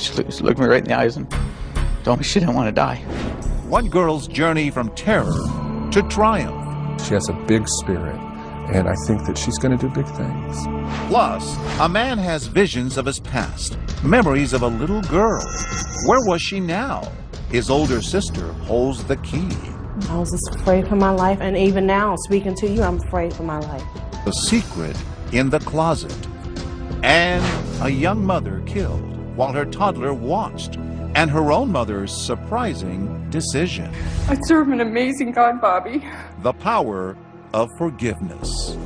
She looked me right in the eyes and told me she didn't want to die. One girl's journey from terror to triumph. She has a big spirit, and I think that she's going to do big things. Plus, a man has visions of his past, memories of a little girl. Where was she now? His older sister holds the key. I was just afraid for my life, and even now, speaking to you, I'm afraid for my life. The secret in the closet. And a young mother killed while her toddler watched, and her own mother's surprising decision. I serve an amazing God, Bobby. The power of forgiveness.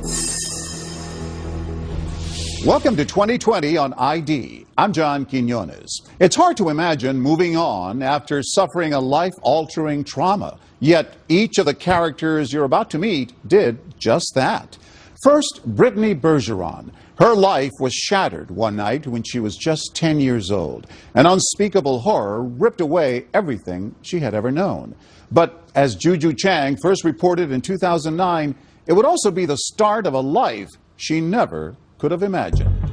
Welcome to 2020 on ID. I'm John Quinones. It's hard to imagine moving on after suffering a life-altering trauma. Yet each of the characters you're about to meet did just that. First, Brittany Bergeron. Her life was shattered one night when she was just 10 years old. An unspeakable horror ripped away everything she had ever known. But as Juju Chang first reported in 2009, it would also be the start of a life she never could have imagined.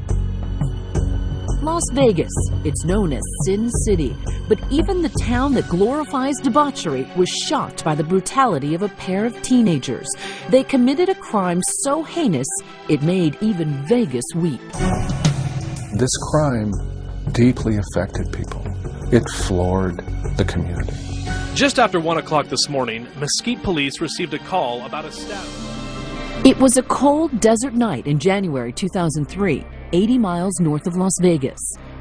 Las Vegas, it's known as Sin City, but even the town that glorifies debauchery was shocked by the brutality of a pair of teenagers. They committed a crime so heinous, it made even Vegas weep. This crime deeply affected people. It floored the community. Just after 1 o'clock this morning, Mesquite police received a call about a staff. It was a cold desert night in January 2003, 80 miles north of Las Vegas.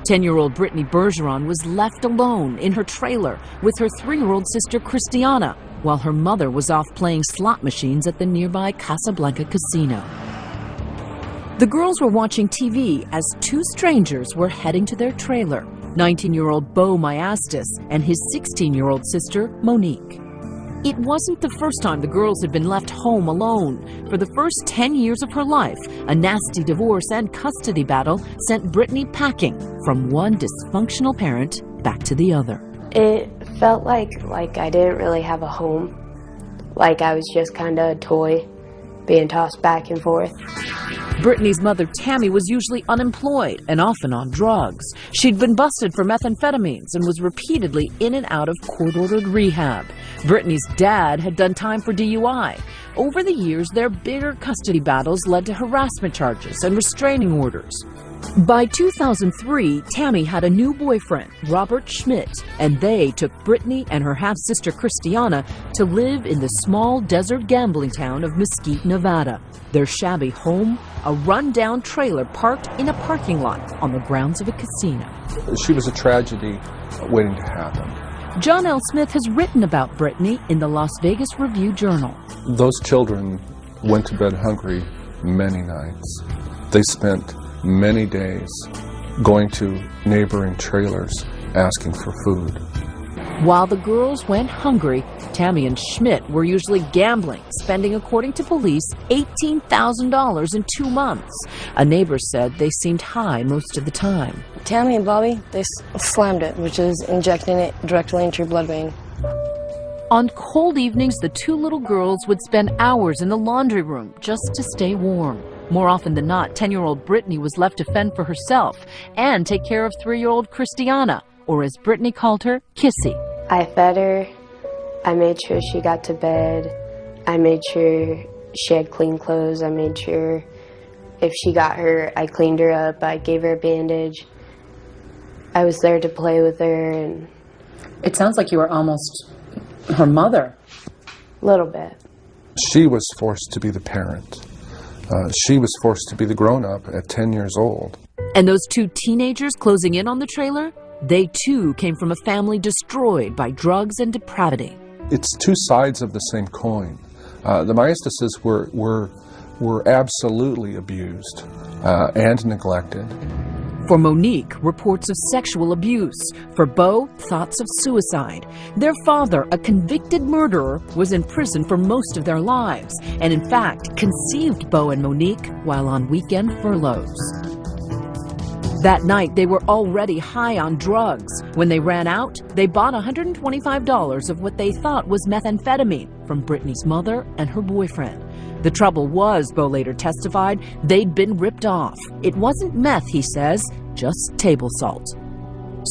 10-year-old Brittany Bergeron was left alone in her trailer with her 3-year-old sister Christiana, while her mother was off playing slot machines at the nearby Casablanca casino. The girls were watching TV as two strangers were heading to their trailer, 19-year-old Bo Myastis and his 16-year-old sister Monique. It wasn't the first time the girls had been left home alone. For the first 10 years of her life, a nasty divorce and custody battle sent Brittany packing from one dysfunctional parent back to the other. It felt like I didn't really have a home. Like I was just kind of a toy being tossed back and forth. Brittany's mother, Tammy, was usually unemployed and often on drugs. She'd been busted for methamphetamines and was repeatedly in and out of court-ordered rehab. Brittany's dad had done time for DUI. Over the years, their bitter custody battles led to harassment charges and restraining orders. By 2003, Tammy had a new boyfriend, Robert Schmidt, and they took Brittany and her half-sister Christiana to live in the small desert gambling town of Mesquite, Nevada. Their shabby home, a run-down trailer parked in a parking lot on the grounds of a casino. She was a tragedy waiting to happen. John L. Smith has written about Brittany in the Las Vegas Review-Journal. Those children went to bed hungry many nights. They spent many days going to neighboring trailers asking for food. While the girls went hungry, Tammy and Schmidt were usually gambling, spending, according to police, $18,000 in 2 months. A neighbor said they seemed high most of the time. Tammy and Bobby, they slammed it, which is injecting it directly into your blood vein. On cold evenings, the two little girls would spend hours in the laundry room just to stay warm. More often than not, 10-year-old Brittany was left to fend for herself and take care of 3-year-old Christiana, or as Brittany called her, Kissy. I fed her. I made sure she got to bed. I made sure she had clean clothes. I made sure if she got hurt, I cleaned her up. I gave her a bandage. I was there to play with her. And it sounds like you were almost her mother. A little bit. She was forced to be the parent. She was forced to be the grown-up at 10 years old. And those two teenagers closing in on the trailer? They too came from a family destroyed by drugs and depravity. It's two sides of the same coin. The Myastises were absolutely abused and neglected. For Monique, reports of sexual abuse. For Bo, thoughts of suicide. Their father, a convicted murderer, was in prison for most of their lives, and in fact conceived Bo and Monique while on weekend furloughs. That night, they were already high on drugs. When they ran out, they bought $125 of what they thought was methamphetamine from Brittany's mother and her boyfriend. The trouble was, Bo later testified, they'd been ripped off. It wasn't meth, he says, just table salt.